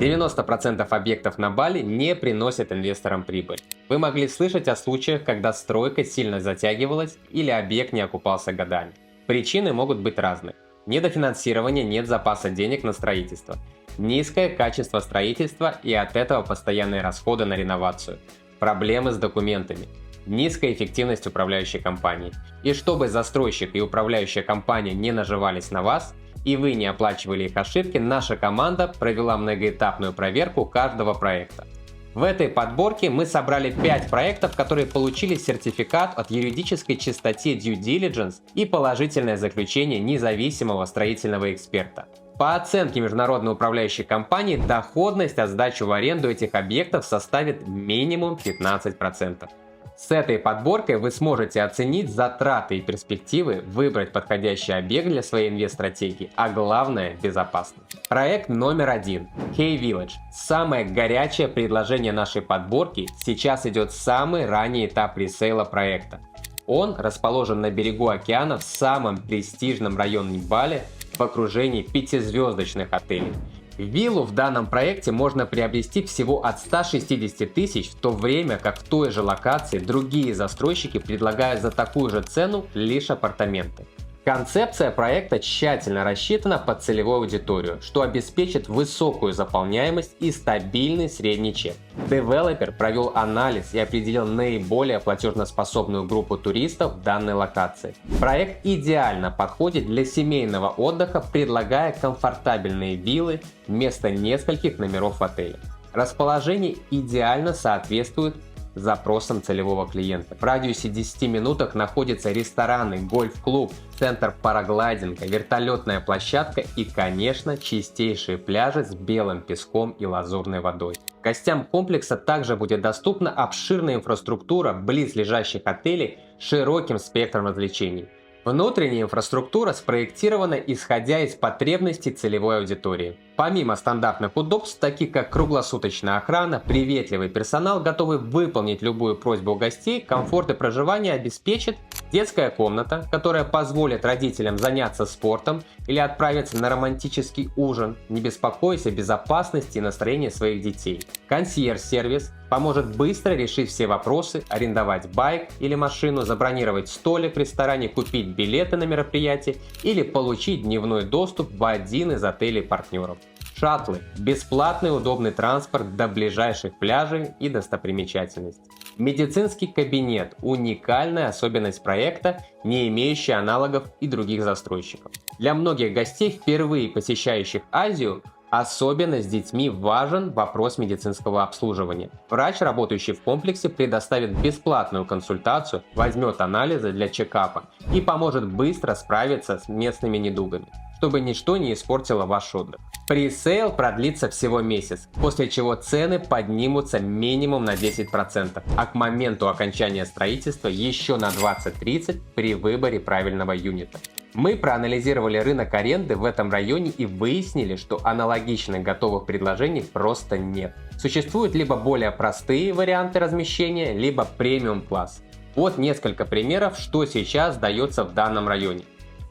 90% объектов на Бали не приносят инвесторам прибыль. Вы могли слышать о случаях, когда стройка сильно затягивалась или объект не окупался годами. Причины могут быть разные. Недофинансирование, нет запаса денег на строительство. Низкое качество строительства и от этого постоянные расходы на реновацию. Проблемы с документами. Низкая эффективность управляющей компании. И чтобы застройщик и управляющая компания не наживались на вас, и вы не оплачивали их ошибки, наша команда провела многоэтапную проверку каждого проекта. В этой подборке мы собрали 5 проектов, которые получили сертификат от юридической чистоты Due Diligence и положительное заключение независимого строительного эксперта. По оценке международной управляющей компании, доходность от сдачи в аренду этих объектов составит минимум 15%. С этой подборкой вы сможете оценить затраты и перспективы, выбрать подходящий объект для своей инвест-стратегии, а главное – безопасность. Проект номер 1 – K-Village. Самое горячее предложение нашей подборки. Сейчас идет самый ранний этап пресейла проекта. Он расположен на берегу океана в самом престижном районе Бали в окружении 5-звездочных отелей. Виллу в данном проекте можно приобрести всего от 160 тысяч, в то время как в той же локации другие застройщики предлагают за такую же цену лишь апартаменты. Концепция проекта тщательно рассчитана под целевую аудиторию, что обеспечит высокую заполняемость и стабильный средний чек. Девелопер провел анализ и определил наиболее платежеспособную группу туристов в данной локации. Проект идеально подходит для семейного отдыха, предлагая комфортабельные виллы вместо нескольких номеров в отеле. Расположение идеально соответствует запросам целевого клиента. В радиусе 10 минуток находятся рестораны, гольф-клуб, центр параглайдинга, вертолетная площадка и, конечно, чистейшие пляжи с белым песком и лазурной водой. Гостям комплекса также будет доступна обширная инфраструктура близлежащих отелей с широким спектром развлечений. Внутренняя инфраструктура спроектирована исходя из потребностей целевой аудитории. Помимо стандартных удобств, таких как круглосуточная охрана, приветливый персонал, готовый выполнить любую просьбу гостей, комфорт и проживание обеспечит детская комната, которая позволит родителям заняться спортом или отправиться на романтический ужин, не беспокоясь о безопасности и настроении своих детей. Консьерж-сервис поможет быстро решить все вопросы, арендовать байк или машину, забронировать столик в ресторане, купить билеты на мероприятие или получить дневной доступ в один из отелей партнеров. Шаттлы – бесплатный удобный транспорт до ближайших пляжей и достопримечательностей. Медицинский кабинет – уникальная особенность проекта, не имеющая аналогов и других застройщиков. Для многих гостей, впервые посещающих Азию, особенно с детьми, важен вопрос медицинского обслуживания. Врач, работающий в комплексе, предоставит бесплатную консультацию, возьмет анализы для чекапа и поможет быстро справиться с местными недугами, чтобы ничто не испортило ваш отдых. Пресейл продлится всего месяц, после чего цены поднимутся минимум на 10%, а к моменту окончания строительства еще на 20-30% при выборе правильного юнита. Мы проанализировали рынок аренды в этом районе и выяснили, что аналогичных готовых предложений просто нет. Существуют либо более простые варианты размещения, либо премиум-класс. Вот несколько примеров, что сейчас сдается в данном районе.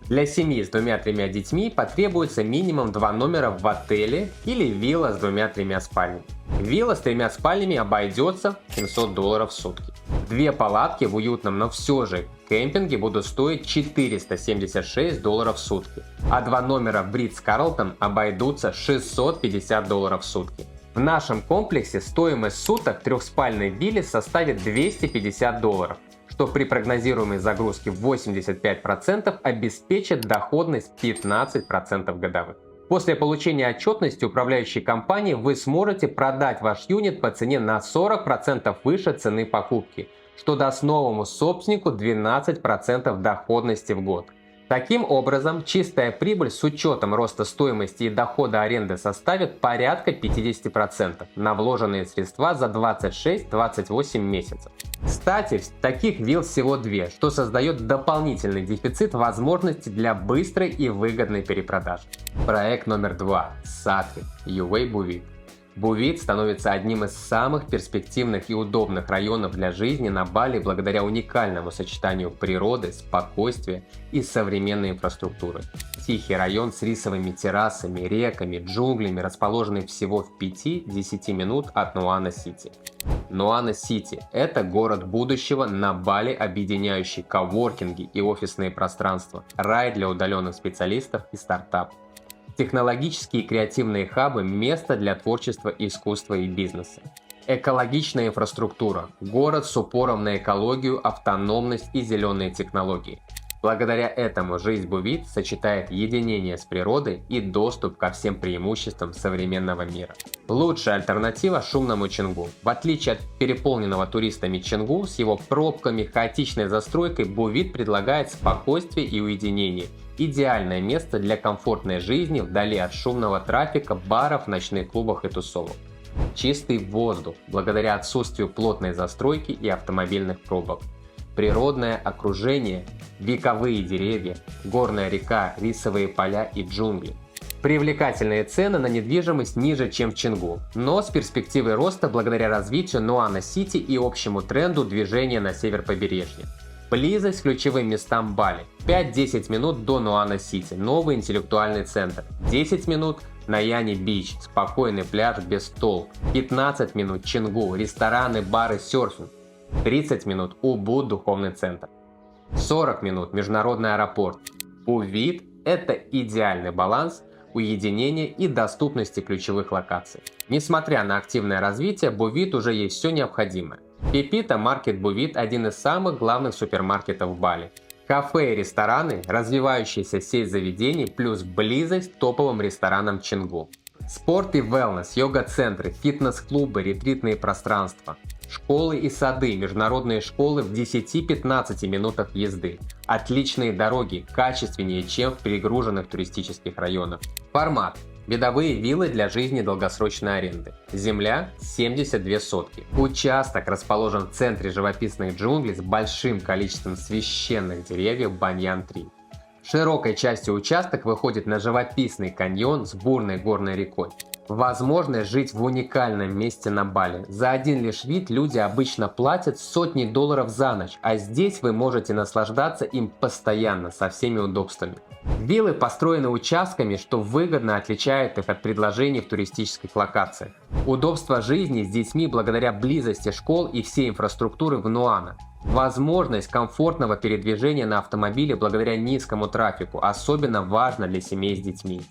Для семьи с 2-3 детьми потребуется минимум 2 номера в отеле или вилла с 2-3 спальнями. Вилла с 3 спальнями обойдется $700 в сутки. 2 палатки в уютном, но все же кемпинге будут стоить $476 в сутки, а 2 номера в Ритц-Карлтон обойдутся $650 в сутки. В нашем комплексе стоимость суток 3-спальной виллы составит $250, что при прогнозируемой загрузке в 85% обеспечит доходность 15% годовых. После получения отчетности управляющей компании вы сможете продать ваш юнит по цене на 40% выше цены покупки, что даст новому собственнику 12% доходности в год. Таким образом, чистая прибыль с учетом роста стоимости и дохода аренды составит порядка 50% на вложенные средства за 26-28 месяцев. Кстати, таких вилл всего 2, что создает дополнительный дефицит возможностей для быстрой и выгодной перепродажи. Проект номер 2. Сатри, Ювей Бувик. Бувит становится одним из самых перспективных и удобных районов для жизни на Бали благодаря уникальному сочетанию природы, спокойствия и современной инфраструктуры. Тихий район с рисовыми террасами, реками, джунглями, расположенный всего в 5-10 минут от Нуана-Сити. Нуана-Сити – это город будущего на Бали, объединяющий коворкинги и офисные пространства, рай для удаленных специалистов и стартапов. Технологические и креативные хабы – место для творчества, искусства и бизнеса. Экологичная инфраструктура – город с упором на экологию, автономность и зеленые технологии. Благодаря этому жизнь Бувит сочетает единение с природой и доступ ко всем преимуществам современного мира. Лучшая альтернатива шумному Чингу. В отличие от переполненного туристами Чингу с его пробками, хаотичной застройкой, Бувит предлагает спокойствие и уединение. Идеальное место для комфортной жизни вдали от шумного трафика, баров, ночных клубов и тусовок. Чистый воздух благодаря отсутствию плотной застройки и автомобильных пробок. Природное окружение, вековые деревья, горная река, рисовые поля и джунгли. Привлекательные цены на недвижимость ниже, чем в Чингу, но с перспективой роста благодаря развитию Нуана-Сити и общему тренду движения на север побережья. Близость к ключевым местам Бали. 5-10 минут до Нуана-Сити, новый интеллектуальный центр. 10 минут Наяни-Бич, спокойный пляж без толп. 15 минут Чингу, рестораны, бары, серфинг. 30 минут Убуд, духовный центр. 40 минут международный аэропорт. Бувит – это идеальный баланс уединения и доступности ключевых локаций. Несмотря на активное развитие, Бувит уже есть все необходимое. Пепита Маркет Бувит – один из самых главных супермаркетов в Бали. Кафе и рестораны, развивающаяся сеть заведений плюс близость к топовым ресторанам Чингу. Спорт и wellness, йога-центры, фитнес-клубы, ретритные пространства. Школы и сады, международные школы в 10-15 минутах езды. Отличные дороги, качественнее, чем в перегруженных туристических районах. Формат. Видовые виллы для жизни долгосрочной аренды. Земля 72 сотки. Участок расположен в центре живописных джунглей с большим количеством священных деревьев баньян-3. Широкой частью участок выходит на живописный каньон с бурной горной рекой. Возможность жить в уникальном месте на Бали. За один лишь вид люди обычно платят сотни долларов за ночь, а здесь вы можете наслаждаться им постоянно, со всеми удобствами. Виллы построены участками, что выгодно отличает их от предложений в туристических локациях. Удобство жизни с детьми благодаря близости школ и всей инфраструктуры в Нуана. Возможность комфортного передвижения на автомобиле благодаря низкому трафику особенно важна для семей с детьми.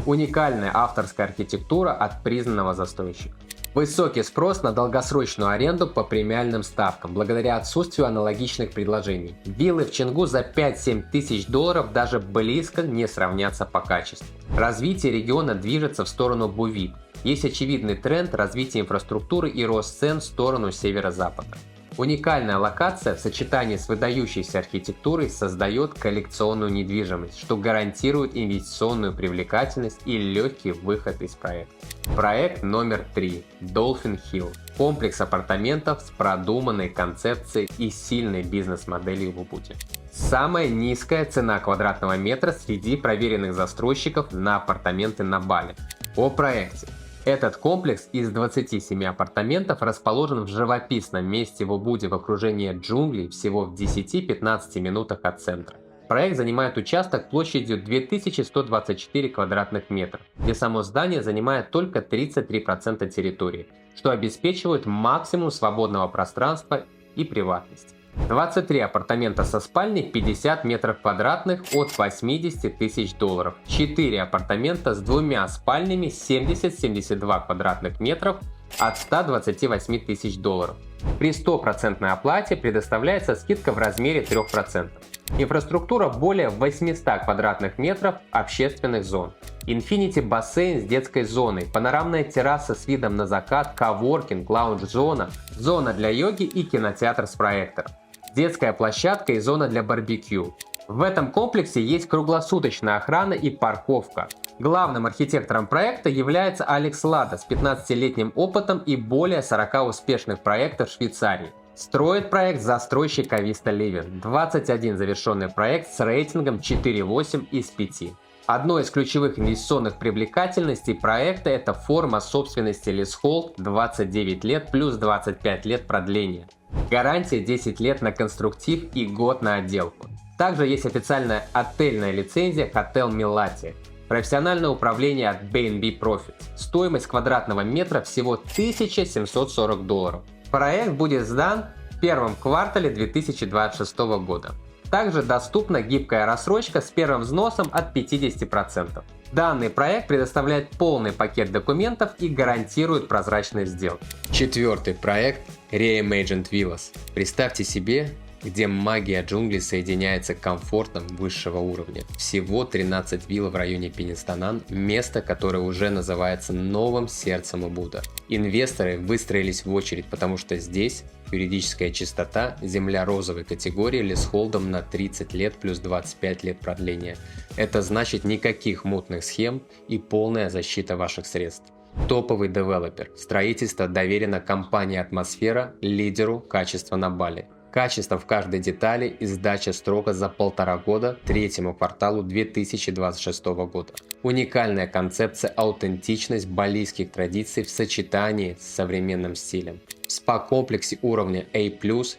Уникальная авторская архитектура от признанного застройщика. Высокий спрос на долгосрочную аренду по премиальным ставкам благодаря отсутствию аналогичных предложений. Виллы в Чингу за 5-7 тысяч долларов даже близко не сравнятся по качеству. Развитие региона движется в сторону Бувит. Есть очевидный тренд развития инфраструктуры и рост цен в сторону северо-запада. Уникальная локация в сочетании с выдающейся архитектурой создает коллекционную недвижимость, что гарантирует инвестиционную привлекательность и легкий выход из проекта. Проект номер 3. Dolphin Hill. Комплекс апартаментов с продуманной концепцией и сильной бизнес-моделью в Убуде. Самая низкая цена квадратного метра среди проверенных застройщиков на апартаменты на Бали. О проекте. Этот комплекс из 27 апартаментов расположен в живописном месте в Убуде в окружении джунглей всего в 10-15 минутах от центра. Проект занимает участок площадью 2124 квадратных метра, где само здание занимает только 33% территории, что обеспечивает максимум свободного пространства и приватности. 23 апартамента со спальней 50 метров квадратных от 80 тысяч долларов. 4 апартамента с двумя спальнями 70-72 квадратных метров от 128 тысяч долларов. При 100% оплате предоставляется скидка в размере 3%. Инфраструктура более 800 квадратных метров общественных зон. Infinity бассейн с детской зоной, панорамная терраса с видом на закат, коворкинг, лаунж-зона, зона для йоги и кинотеатр с проектором. Детская площадка и зона для барбекю. В этом комплексе есть круглосуточная охрана и парковка. Главным архитектором проекта является Алекс Лада с 15-летним опытом и более 40 успешных проектов в Швейцарии. Строит проект застройщик Avista Living. 21 завершенный проект с рейтингом 4,8 из 5. Одной из ключевых инвестиционных привлекательностей проекта – это форма собственности Leasehold 29 лет плюс 25 лет продления. Гарантия 10 лет на конструктив и год на отделку. Также есть официальная отельная лицензия Hotel Melati. Профессиональное управление от B&B Profits. Стоимость квадратного метра всего $1740. Проект будет сдан в первом квартале 2026 года. Также доступна гибкая рассрочка с первым взносом от 50%. Данный проект предоставляет полный пакет документов и гарантирует прозрачность сделок. Четвертый проект – Reimagine Villas. Представьте себе, где магия джунглей соединяется с комфортом высшего уровня. Всего 13 вилл в районе Пенестанан, место, которое уже называется новым сердцем Убуда. Инвесторы выстроились в очередь, потому что здесь юридическая чистота, земля розовой категории лизхолдом на 30 лет плюс 25 лет продления. Это значит никаких мутных схем и полная защита ваших средств. Топовый девелопер. Строительство доверено компании «Атмосфера», лидеру качества на Бали. Качество в каждой детали и сдача срока за 1,5 года третьему кварталу 2026 года. Уникальная концепция аутентичность балийских традиций в сочетании с современным стилем. В спа-комплексе уровня A+,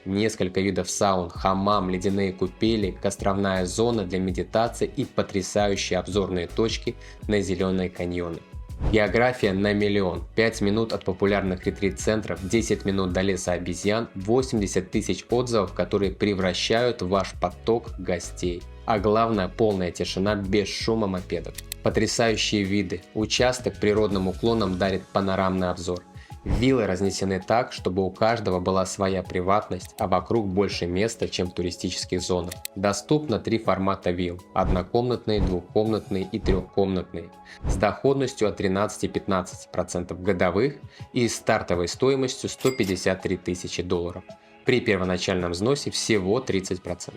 несколько видов саун, хамам, ледяные купели, островная зона для медитации и потрясающие обзорные точки на зеленые каньоны. География на миллион, 5 минут от популярных ретрит-центров, 10 минут до леса обезьян, 80 тысяч отзывов, которые превращают ваш поток гостей. А главное, полная тишина без шума мопедов. Потрясающие виды, участок природным уклоном дарит панорамный обзор. Виллы разнесены так, чтобы у каждого была своя приватность, а вокруг больше места, чем в туристических зонах. Доступно 3 формата вилл – однокомнатные, двухкомнатные и трехкомнатные, с доходностью от 13-15% годовых и стартовой стоимостью $153 тысячи. При первоначальном взносе всего 30%.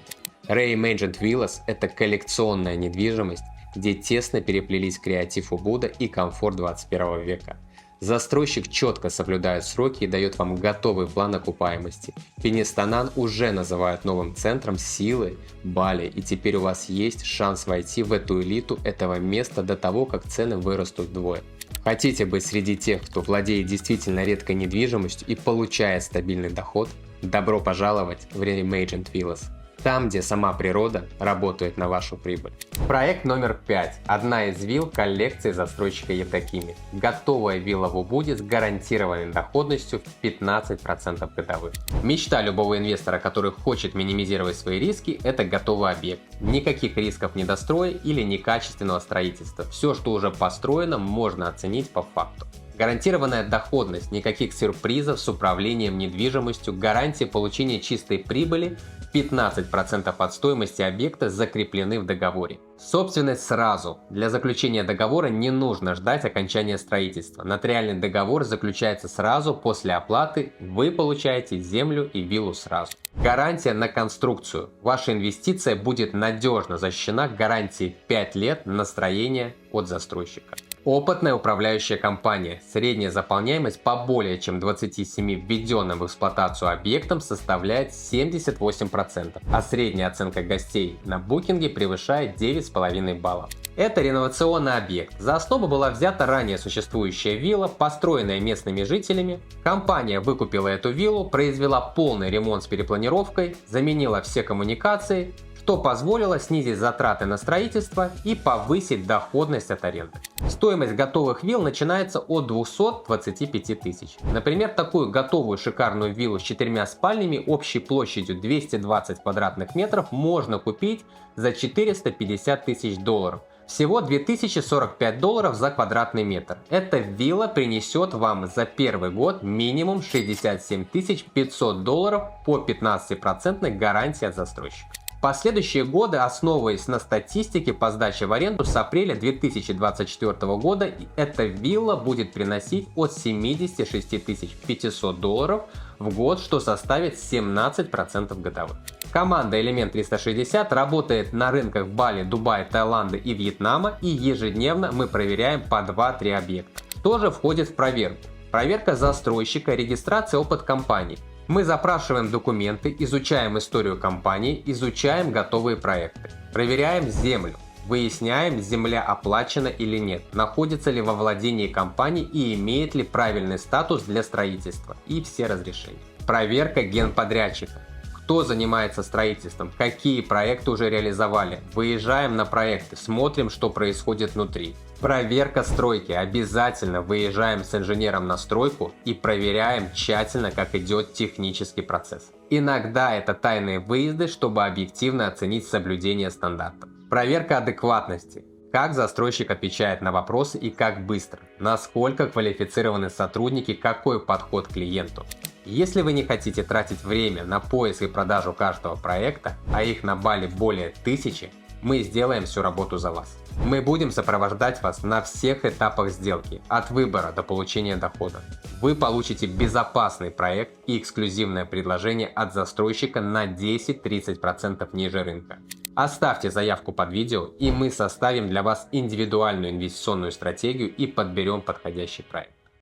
Reimagine Villas – это коллекционная недвижимость, где тесно переплелись креатив Убуда и комфорт 21 века. Застройщик четко соблюдает сроки и дает вам готовый план окупаемости. Пенестанан уже называют новым центром силы Бали, и теперь у вас есть шанс войти в эту элиту этого места до того, как цены вырастут вдвое. Хотите быть среди тех, кто владеет действительно редкой недвижимостью и получает стабильный доход? Добро пожаловать в Reimagine Villas. Там, где сама природа работает на вашу прибыль. Проект номер 5. Одна из вилл коллекции застройщика Евдокими. Готовая вилла в Убуде с гарантированной доходностью в 15% годовых. Мечта любого инвестора, который хочет минимизировать свои риски, это готовый объект. Никаких рисков недостроя или некачественного строительства. Все, что уже построено, можно оценить по факту. Гарантированная доходность, никаких сюрпризов с управлением недвижимостью, гарантия получения чистой прибыли, 15% от стоимости объекта закреплены в договоре. Собственность сразу. Для заключения договора не нужно ждать окончания строительства. Нотариальный договор заключается сразу после оплаты, вы получаете землю и виллу сразу. Гарантия на конструкцию. Ваша инвестиция будет надежно защищена гарантией 5 лет на строение от застройщика. Опытная управляющая компания. Средняя заполняемость по более чем 27 введенным в эксплуатацию объектам составляет 78%, а средняя оценка гостей на букинге превышает 9,5 баллов. Это реновационный объект. За основу была взята ранее существующая вилла, построенная местными жителями. Компания выкупила эту виллу, произвела полный ремонт с перепланировкой, заменила все коммуникации, что позволило снизить затраты на строительство и повысить доходность от аренды. Стоимость готовых вилл начинается от 225 тысяч. Например, такую готовую шикарную виллу с 4 спальнями общей площадью 220 квадратных метров можно купить за $450 тысяч. Всего $2045 за квадратный метр. Эта вилла принесет вам за первый год минимум $67 500 по 15% гарантии от застройщика. В последующие годы, основываясь на статистике по сдаче в аренду, с апреля 2024 года эта вилла будет приносить от $76 500 в год, что составит 17% годовых. Команда Element 360 работает на рынках Бали, Дубая, Таиланда и Вьетнама, и ежедневно мы проверяем по 2-3 объекта. Что же входит в проверку? Проверка застройщика, регистрация, опыт компании. Мы запрашиваем документы, изучаем историю компании, изучаем готовые проекты. Проверяем землю. Выясняем, земля оплачена или нет, находится ли во владении компании и имеет ли правильный статус для строительства и все разрешения. Проверка генподрядчика. Кто занимается строительством, какие проекты уже реализовали. Выезжаем на проекты, смотрим, что происходит внутри. Проверка стройки. Обязательно выезжаем с инженером на стройку и проверяем тщательно, как идет технический процесс. Иногда это тайные выезды, чтобы объективно оценить соблюдение стандартов. Проверка адекватности. Как застройщик отвечает на вопросы и как быстро. Насколько квалифицированы сотрудники, какой подход к клиенту. Если вы не хотите тратить время на поиск и продажу каждого проекта, а их на Бали более 1000, мы сделаем всю работу за вас. Мы будем сопровождать вас на всех этапах сделки, от выбора до получения дохода. Вы получите безопасный проект и эксклюзивное предложение от застройщика на 10-30% ниже рынка. Оставьте заявку под видео, и мы составим для вас индивидуальную инвестиционную стратегию и подберем подходящий проект.